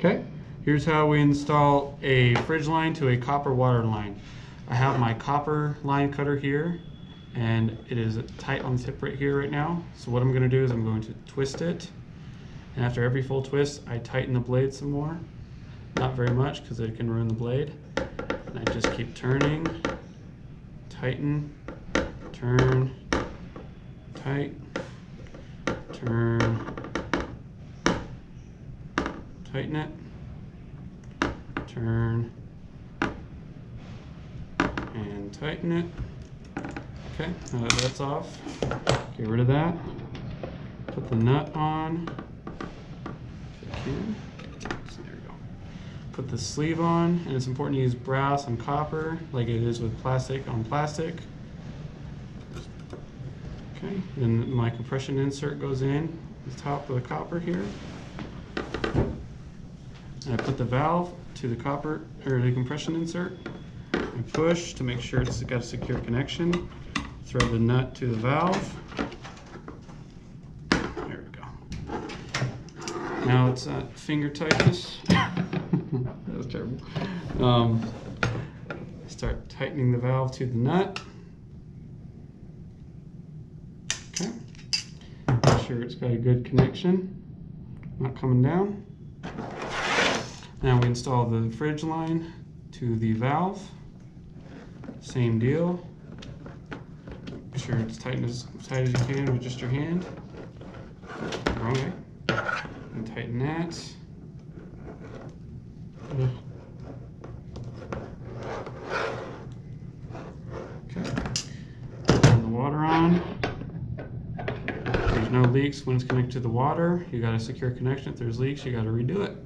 Okay, here's how we install a fridge line to a copper water line. I have my copper line cutter here, and it is tight on the tip right here right now. So what I'm going to do is I'm going to twist it, and after every full twist I tighten the blade some more. Not very much because it can ruin the blade. And I just keep turning, tighten, turn, tight, turn, tighten it, turn, and tighten it. Okay, now that that's off, get rid of that. Put the nut on, if I can. So there we go. Put the sleeve on, and it's important to use brass on copper like it is with plastic on plastic. Okay, then my compression insert goes in the top of the copper here. And I put the valve to the copper, or the compression insert. I push to make sure it's got a secure connection. Thread the nut to the valve. There we go. Now it's at finger tightness. That was terrible. Start tightening the valve to the nut. Okay. Make sure it's got a good connection, not coming down. Now we install the fridge line to the valve. Same deal. Make sure it's tight as you can with just your hand. Wrong way. And tighten that. Okay. Turn the water on. There's no leaks when it's connected to the water. You got a secure connection. If there's leaks, you got to redo it.